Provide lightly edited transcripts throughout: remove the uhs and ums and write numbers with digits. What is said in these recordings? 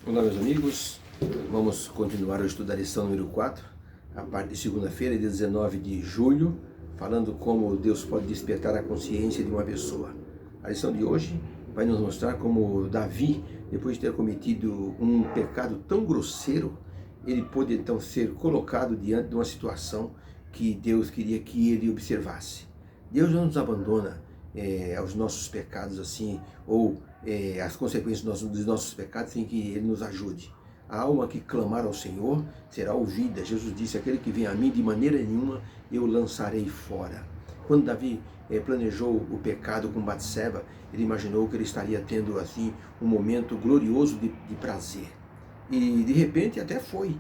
Olá, meus amigos. Vamos continuar o estudo da lição número 4, a parte de segunda-feira, dia 19 de julho, falando como Deus pode despertar a consciência de uma pessoa. A lição de hoje vai nos mostrar como Davi, depois de ter cometido um pecado tão grosseiro, ele pôde então ser colocado diante de uma situação que Deus queria que ele observasse. Deus não nos abandona aos nossos pecados assim, ou as consequências dos nossos pecados sem que Ele nos ajude. A alma que clamar ao Senhor será ouvida. Jesus disse: aquele que vem a mim, de maneira nenhuma eu lançarei fora. Quando Davi planejou o pecado com Batseba, ele imaginou que ele estaria tendo assim um momento glorioso de prazer. E de repente até foi.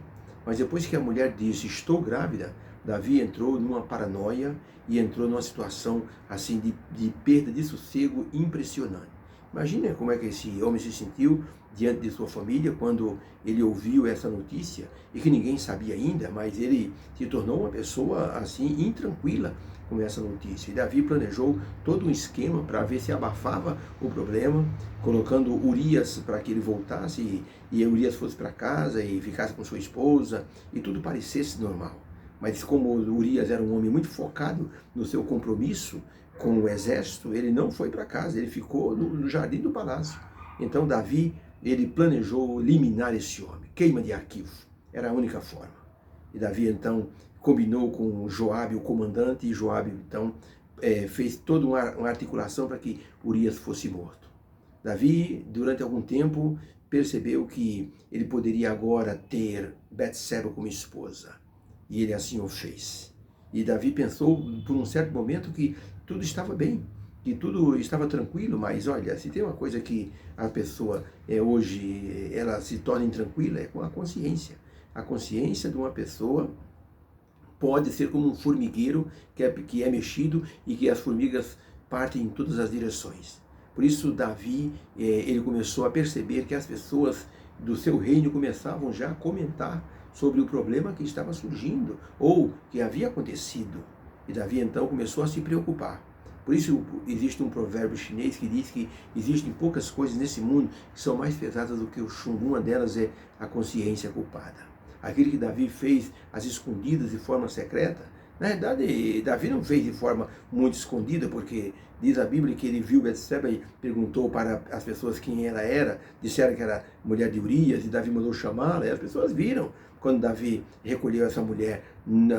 Mas depois que a mulher disse: estou grávida, Davi entrou numa paranoia e entrou numa situação assim de perda de sossego impressionante. Imagina como é que esse homem se sentiu diante de sua família quando ele ouviu essa notícia e que ninguém sabia ainda, mas ele se tornou uma pessoa assim intranquila com essa notícia. E Davi planejou todo um esquema para ver se abafava o problema, colocando Urias para que ele voltasse e Urias fosse para casa e ficasse com sua esposa e tudo parecesse normal. Mas como Urias era um homem muito focado no seu compromisso com o exército, ele não foi para casa, ele ficou no jardim do palácio. Então Davi, ele planejou eliminar esse homem, queima de arquivo, era a única forma. E Davi então combinou com Joabe, o comandante, e Joabe então fez toda uma articulação para que Urias fosse morto. Davi, durante algum tempo, percebeu que ele poderia agora ter Betseba como esposa. E ele assim o fez. E Davi pensou por um certo momento que tudo estava bem, que tudo estava tranquilo, mas olha, se tem uma coisa que a pessoa hoje ela se torna intranquila é com a consciência. A consciência de uma pessoa pode ser como um formigueiro que é mexido e que as formigas partem em todas as direções. Por isso Davi, ele começou a perceber que as pessoas do seu reino começavam já a comentar sobre o problema que estava surgindo ou que havia acontecido. E Davi então começou a se preocupar. Por isso existe um provérbio chinês que diz que existem poucas coisas nesse mundo que são mais pesadas do que o chumbo. Uma delas é a consciência culpada. Aquilo que Davi fez às escondidas de forma secreta, na verdade, Davi não fez de forma muito escondida, porque diz a Bíblia que ele viu Betseba e perguntou para as pessoas quem ela era, disseram que era mulher de Urias, e Davi mandou chamá-la, e as pessoas viram. Quando Davi recolheu essa mulher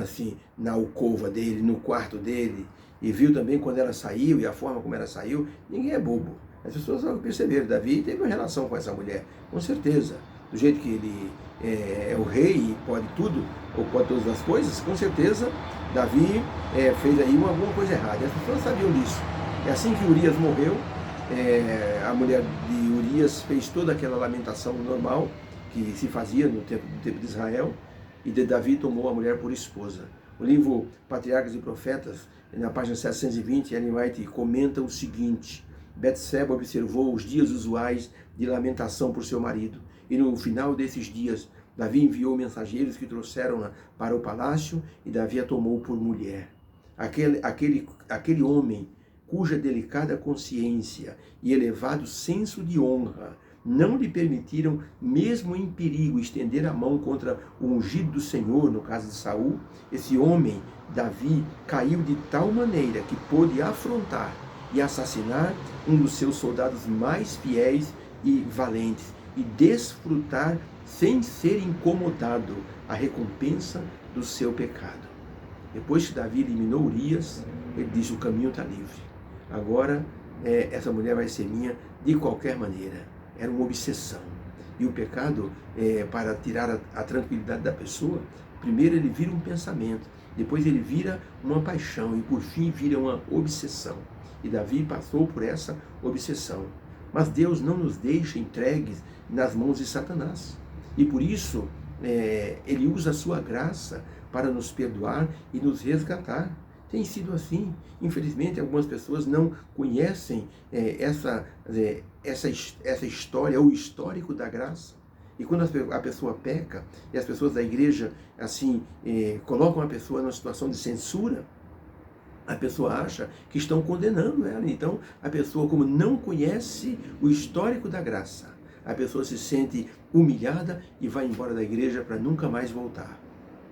assim, na alcova dele, no quarto dele, e viu também quando ela saiu e a forma como ela saiu, ninguém é bobo. As pessoas vão perceber, Davi teve uma relação com essa mulher, com certeza. Do jeito que ele é o rei e pode tudo, ou pode todas as coisas, com certeza Davi fez aí alguma coisa errada. E as pessoas sabiam disso. É assim que Urias morreu, a mulher de Urias fez toda aquela lamentação normal que se fazia no tempo de Israel, e de Davi tomou a mulher por esposa. O livro Patriarcas e Profetas, na página 720, Ellen White comenta o seguinte: Betseba observou os dias usuais de lamentação por seu marido, e no final desses dias, Davi enviou mensageiros que trouxeram-na para o palácio, e Davi a tomou por mulher. Aquele homem cuja delicada consciência e elevado senso de honra não lhe permitiram, mesmo em perigo, estender a mão contra o ungido do Senhor, no caso de Saul, esse homem, Davi, caiu de tal maneira que pôde afrontar e assassinar um dos seus soldados mais fiéis e valentes, e desfrutar, sem ser incomodado, a recompensa do seu pecado. Depois que Davi eliminou Urias, ele disse: o caminho está livre. Agora, essa mulher vai ser minha de qualquer maneira. Era uma obsessão. E o pecado, para tirar a tranquilidade da pessoa, primeiro ele vira um pensamento, depois ele vira uma paixão e por fim vira uma obsessão. E Davi passou por essa obsessão. Mas Deus não nos deixa entregues nas mãos de Satanás. E por isso, ele usa a sua graça para nos perdoar e nos resgatar. Tem sido assim. Infelizmente, algumas pessoas não conhecem essa história, o histórico da graça. E quando a pessoa peca, e as pessoas da igreja assim colocam a pessoa numa situação de censura, a pessoa acha que estão condenando ela. Então, a pessoa, como não conhece o histórico da graça, a pessoa se sente humilhada e vai embora da igreja para nunca mais voltar.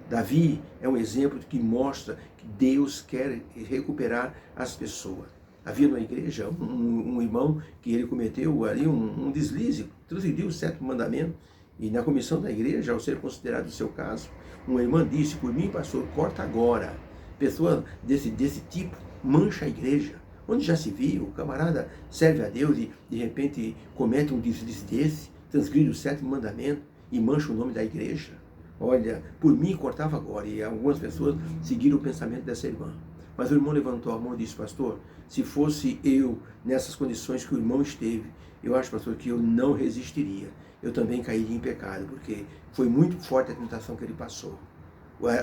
Davi é um exemplo que mostra que Deus quer recuperar as pessoas. Havia na igreja um irmão que ele cometeu ali um deslize, transgrediu o 7º mandamento, e na comissão da igreja, ao ser considerado o seu caso, uma irmã disse: por mim, pastor, corta agora. Pessoa desse tipo mancha a igreja. Onde já se viu, o camarada serve a Deus e de repente comete um deslize desse, transgride o 7º mandamento e mancha o nome da igreja. Olha, por mim cortava agora. E algumas pessoas seguiram o pensamento dessa irmã. Mas o irmão levantou a mão e disse: pastor, se fosse eu nessas condições que o irmão esteve, eu acho, pastor, que eu não resistiria. Eu também cairia em pecado, porque foi muito forte a tentação que ele passou.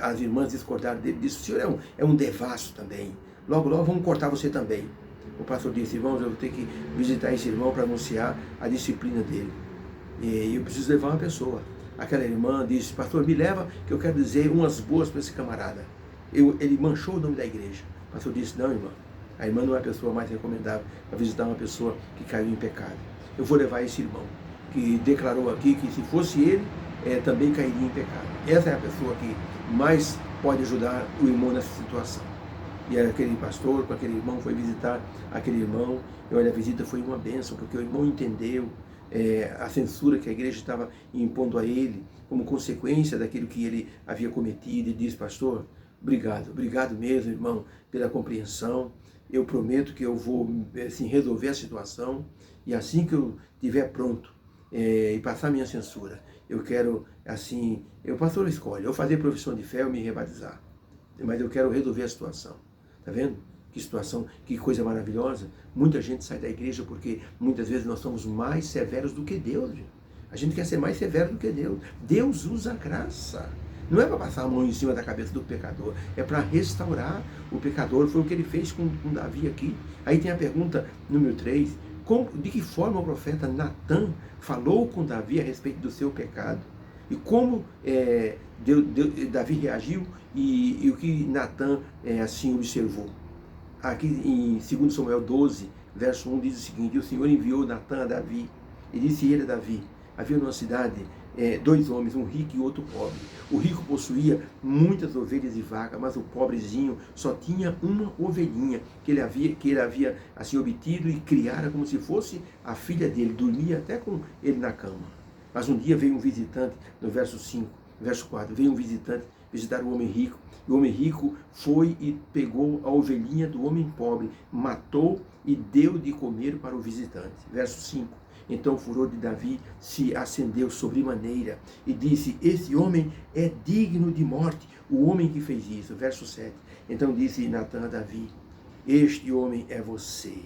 As irmãs discordaram dele, disse: o senhor é um devasso também. Logo, logo vamos cortar você também. O pastor disse: irmãos, eu vou ter que visitar esse irmão para anunciar a disciplina dele. E eu preciso levar uma pessoa. Aquela irmã disse: pastor, me leva que eu quero dizer umas boas para esse camarada. Ele manchou o nome da igreja. O pastor disse: não, irmã, a irmã não é a pessoa mais recomendável para visitar uma pessoa que caiu em pecado. Eu vou levar esse irmão, que declarou aqui que se fosse ele, também cairia em pecado. Essa é a pessoa que mais pode ajudar o irmão nessa situação. E aquele pastor com aquele irmão foi visitar aquele irmão, e olha, a visita foi uma bênção, porque o irmão entendeu a censura que a igreja estava impondo a ele, como consequência daquilo que ele havia cometido, e disse: pastor, obrigado mesmo, irmão, pela compreensão. Eu prometo que eu vou assim, resolver a situação, e assim que eu estiver pronto e passar minha censura, eu quero, assim, o pastor escolhe, eu fazer profissão de fé ou me rebatizar, mas eu quero resolver a situação. Está vendo? Que situação, que coisa maravilhosa. Muita gente sai da igreja porque muitas vezes nós somos mais severos do que Deus. A gente quer ser mais severo do que Deus. Deus usa a graça. Não é para passar a mão em cima da cabeça do pecador, é para restaurar o pecador. Foi o que ele fez com Davi aqui. Aí tem a pergunta número 3. De que forma o profeta Natan falou com Davi a respeito do seu pecado? E como Davi reagiu e o que Natan assim observou? Aqui em 2 Samuel 12, verso 1 diz o seguinte: o Senhor enviou Natan a Davi, e disse ele a Davi: havia numa cidade 2 homens, um rico e outro pobre. O rico possuía muitas ovelhas e vacas, mas o pobrezinho só tinha uma ovelhinha que ele havia assim obtido e criara como se fosse a filha dele, dormia até com ele na cama. Mas um dia veio um visitante, no verso 4, veio um visitante visitar o homem rico. O homem rico foi e pegou a ovelhinha do homem pobre, matou e deu de comer para o visitante. Verso 5. Então o furor de Davi se acendeu sobremaneira e disse: esse homem é digno de morte, o homem que fez isso. Verso 7. Então disse Natan a Davi: este homem é você,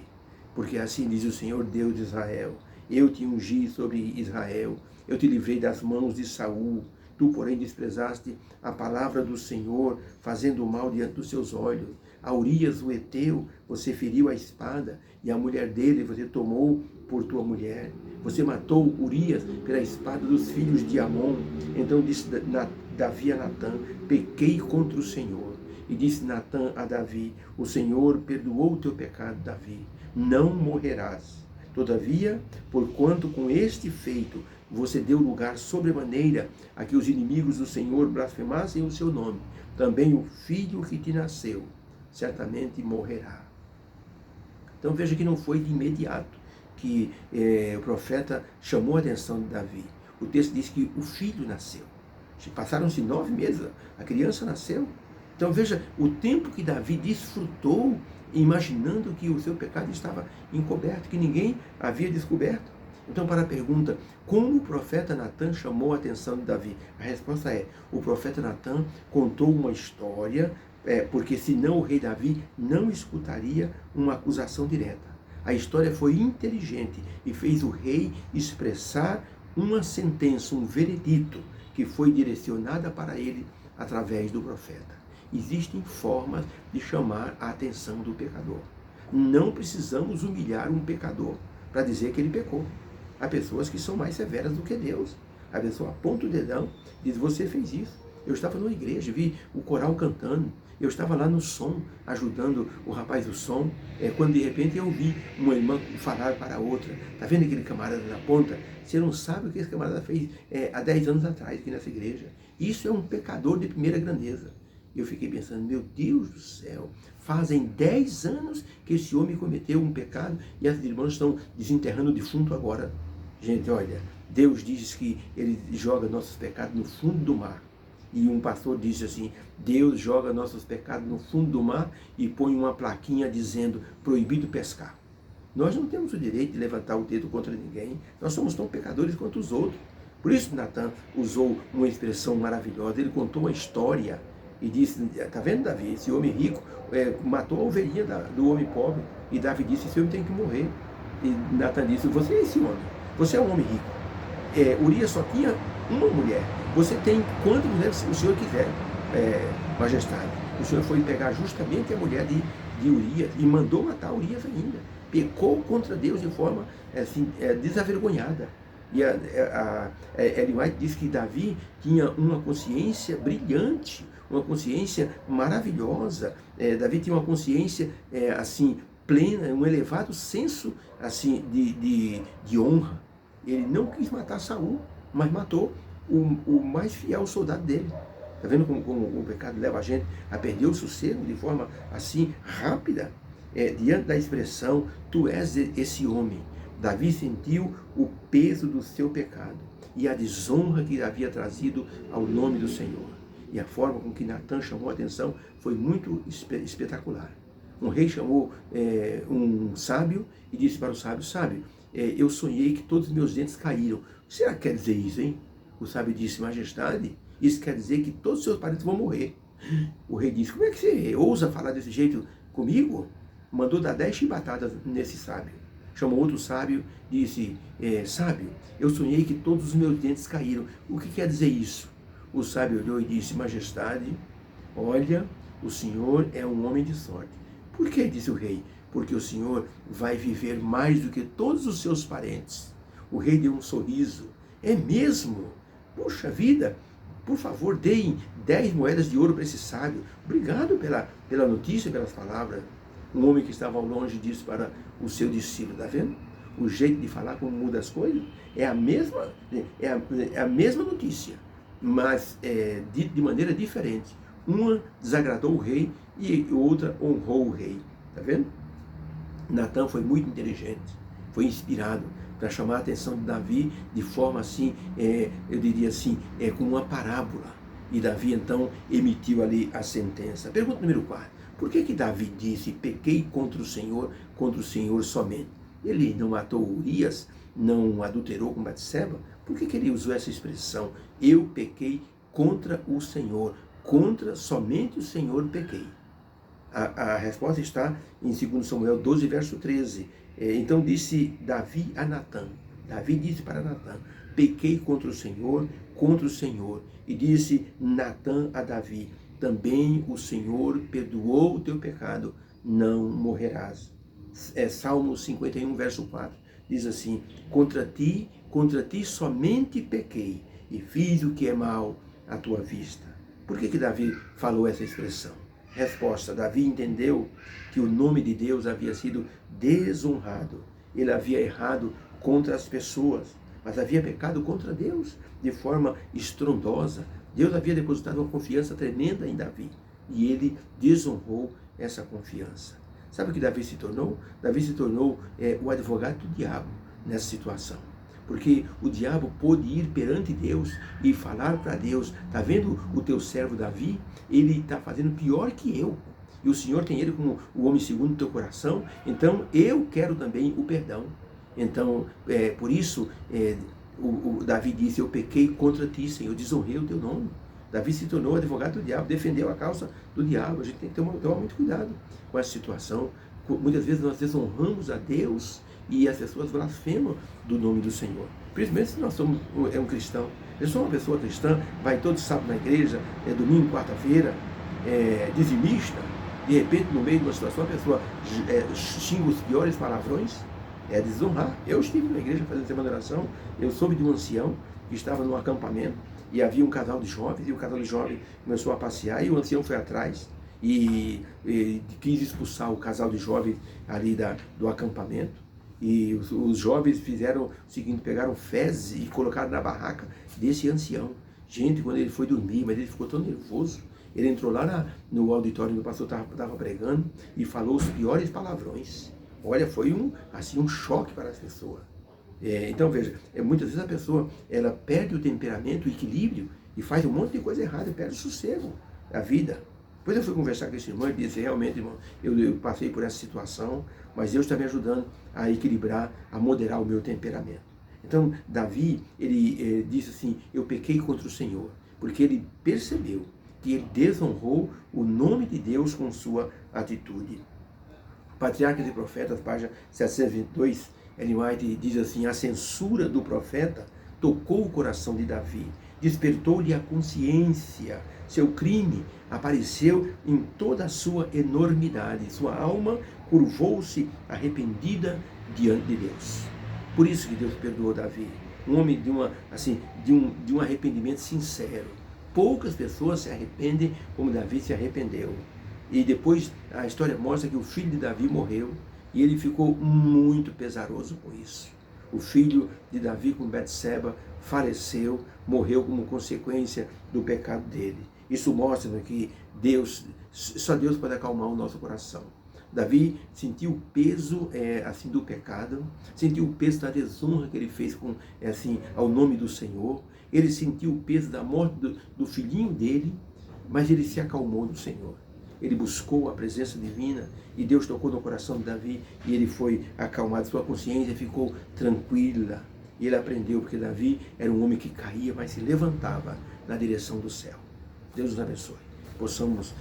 porque assim diz o Senhor Deus de Israel: eu te ungi sobre Israel, eu te livrei das mãos de Saul. Tu, porém, desprezaste a palavra do Senhor, fazendo o mal diante dos seus olhos. A Urias, o Eteu, você feriu a espada, e a mulher dele você tomou por tua mulher. Você matou Urias pela espada dos filhos de Amon. Então disse Davi a Natan: pequei contra o Senhor. E disse Natan a Davi: o Senhor perdoou o teu pecado, Davi. Não morrerás. Todavia, porquanto com este feito você deu lugar sobremaneira a que os inimigos do Senhor blasfemassem o seu nome, também o filho que te nasceu certamente morrerá. Então veja que não foi de imediato que o profeta chamou a atenção de Davi. O texto diz que o filho nasceu. Passaram-se 9 meses, a criança nasceu. Então veja o tempo que Davi desfrutou, imaginando que o seu pecado estava encoberto, que ninguém havia descoberto. Então, para a pergunta, como o profeta Natan chamou a atenção de Davi? A resposta é: o profeta Natan contou uma história, porque senão o rei Davi não escutaria uma acusação direta. A história foi inteligente e fez o rei expressar uma sentença, um veredito, que foi direcionada para ele através do profeta. Existem formas de chamar a atenção do pecador. Não precisamos humilhar um pecador para dizer que ele pecou. Há pessoas que são mais severas do que Deus. A pessoa aponta o dedão e diz: você fez isso. Eu estava numa igreja, vi o coral cantando. Eu estava lá no som, ajudando o rapaz do som, quando de repente eu ouvi uma irmã falar para a outra: está vendo aquele camarada na ponta? Você não sabe o que esse camarada fez há 10 anos atrás aqui nessa igreja. Isso é um pecador de primeira grandeza. E eu fiquei pensando: meu Deus do céu, fazem 10 anos que esse homem cometeu um pecado e as irmãs estão desenterrando o defunto agora. Gente, olha, Deus diz que Ele joga nossos pecados no fundo do mar. E um pastor disse assim: Deus joga nossos pecados no fundo do mar e põe uma plaquinha dizendo: proibido pescar. Nós não temos o direito de levantar o dedo contra ninguém. Nós somos tão pecadores quanto os outros. Por isso Natan usou uma expressão maravilhosa. Ele contou uma história e disse: está vendo, Davi? Esse homem rico matou a ovelhinha do homem pobre. E Davi disse: esse homem tem que morrer. E Natan disse: você é esse homem. Você é um homem rico. Urias só tinha uma mulher. Você tem quantas mulheres o senhor quiser, majestade. O senhor foi pegar justamente a mulher de Urias e mandou matar Urias ainda. Pecou contra Deus de forma assim, desavergonhada. E Ellen White diz que Davi tinha uma consciência brilhante, uma consciência maravilhosa. Davi tinha uma consciência assim, plena, um elevado senso assim, de honra. Ele não quis matar Saul, mas matou o mais fiel soldado dele. Está vendo como o pecado leva a gente a perder o sossego de forma assim rápida? Diante da expressão: tu és esse homem. Davi sentiu o peso do seu pecado e a desonra que havia trazido ao nome do Senhor. E a forma com que Natan chamou a atenção foi muito espetacular. Um rei chamou um sábio e disse para o sábio: sábio, eu sonhei que todos os meus dentes caíram. Será que quer dizer isso, hein? O sábio disse: majestade, isso quer dizer que todos os seus parentes vão morrer. O rei disse: como é que você ousa falar desse jeito comigo? Mandou dar 10 chibatadas nesse sábio. Chamou outro sábio e disse: sábio, eu sonhei que todos os meus dentes caíram. O que quer dizer isso? O sábio olhou e disse: majestade, olha, o senhor é um homem de sorte. Por que? Disse o rei. Porque o senhor vai viver mais do que todos os seus parentes. O rei deu um sorriso. É mesmo? Puxa vida, por favor, deem 10 moedas de ouro para esse sábio. Obrigado pela notícia, pelas palavras. Um homem que estava ao longe disse para o seu discípulo: está vendo? O jeito de falar, como muda as coisas, é a mesma notícia, mas de maneira diferente. Uma desagradou o rei e outra honrou o rei. Está vendo? Natan foi muito inteligente, foi inspirado para chamar a atenção de Davi de forma assim, eu diria assim, como uma parábola. E Davi então emitiu ali a sentença. Pergunta número 4. Por que Davi disse: pequei contra o Senhor somente? Ele não matou Urias, não adulterou com Batseba? Por que ele usou essa expressão: eu pequei contra o Senhor, somente o Senhor pequei? A resposta está em 2 Samuel 12, verso 13. Então disse Davi a Natan. Davi disse para Natan: pequei contra o Senhor. E disse Natan a Davi: também o Senhor perdoou o teu pecado, não morrerás. Salmo 51, verso 4. Diz assim: contra ti somente pequei, e fiz o que é mal à tua vista. Por que Davi falou essa expressão? Resposta: Davi entendeu que o nome de Deus havia sido desonrado. Ele havia errado contra as pessoas, mas havia pecado contra Deus de forma estrondosa. Deus havia depositado uma confiança tremenda em Davi e ele desonrou essa confiança. Sabe o que Davi se tornou? Davi se tornou o advogado do diabo nessa situação. Porque o diabo pôde ir perante Deus e falar para Deus: está vendo o teu servo Davi? Ele está fazendo pior que eu. E o Senhor tem ele como o homem segundo o teu coração. Então eu quero também o perdão. Então, por isso, o Davi disse: eu pequei contra ti, Senhor, desonrei o teu nome. Davi se tornou advogado do diabo, defendeu a causa do diabo. A gente tem que tomar muito cuidado com essa situação. Muitas vezes nós desonramos a Deus e as pessoas blasfemam do nome do Senhor. Principalmente se nós somos um cristão. Eu sou uma pessoa cristã, vai todo sábado na igreja, domingo, quarta-feira, dizimista. De repente, no meio de uma situação, a pessoa xinga os piores palavrões. É desonrar. Eu estive na igreja fazendo semana de oração. Eu soube de um ancião que estava num acampamento e havia um casal de jovens, e o casal de jovens começou a passear, e o ancião foi atrás, e quis expulsar o casal de jovens ali do acampamento. E os jovens fizeram o seguinte, pegaram fezes e colocaram na barraca desse ancião. Gente, quando ele foi dormir, mas ele ficou tão nervoso, ele entrou lá no auditório onde o pastor estava pregando e falou os piores palavrões. Olha, foi um choque para as pessoas. Então veja, muitas vezes a pessoa ela perde o temperamento, o equilíbrio e faz um monte de coisa errada, e perde o sossego, a vida. Depois eu fui conversar com esse irmão e disse, realmente, irmão, eu passei por essa situação, mas Deus está me ajudando a equilibrar, a moderar o meu temperamento. Então, Davi, ele disse assim, eu pequei contra o Senhor, porque ele percebeu que ele desonrou o nome de Deus com sua atitude. Patriarcas e Profetas, página 722, Ellen White diz assim, a censura do profeta tocou o coração de Davi, despertou-lhe a consciência, seu crime apareceu em toda a sua enormidade, sua alma curvou-se arrependida diante de Deus. Por isso que Deus perdoou Davi, um homem de um arrependimento sincero. Poucas pessoas se arrependem como Davi se arrependeu. E depois a história mostra que o filho de Davi morreu e ele ficou muito pesaroso com isso. O filho de Davi com Betseba faleceu, morreu como consequência do pecado dele. Isso mostra que só Deus pode acalmar o nosso coração. Davi sentiu o peso do pecado, sentiu o peso da desonra que ele fez ao nome do Senhor. Ele sentiu o peso da morte do filhinho dele, mas ele se acalmou no Senhor. Ele buscou a presença divina e Deus tocou no coração de Davi e ele foi acalmado, sua consciência ficou tranquila. E ele aprendeu, porque Davi era um homem que caía, mas se levantava na direção do céu. Deus nos abençoe. Possamos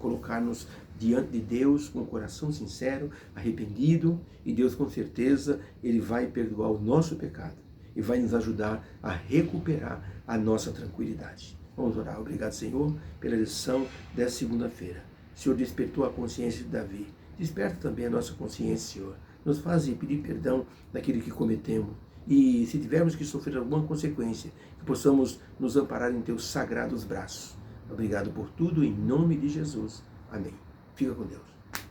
colocar-nos diante de Deus com o coração sincero, arrependido, e Deus com certeza ele vai perdoar o nosso pecado e vai nos ajudar a recuperar a nossa tranquilidade. Vamos orar. Obrigado, Senhor, pela lição dessa segunda-feira. O Senhor despertou a consciência de Davi. Desperta também a nossa consciência, Senhor. Nos faz pedir perdão daquilo que cometemos. E se tivermos que sofrer alguma consequência, que possamos nos amparar em teus sagrados braços. Obrigado por tudo, em nome de Jesus. Amém. Fica com Deus.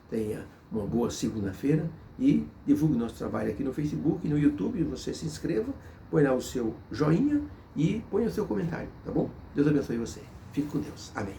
Tenha uma boa segunda-feira e divulgue nosso trabalho aqui no Facebook e no YouTube. Você se inscreva, põe lá o seu joinha e ponha o seu comentário, tá bom? Deus abençoe você. Fique com Deus. Amém.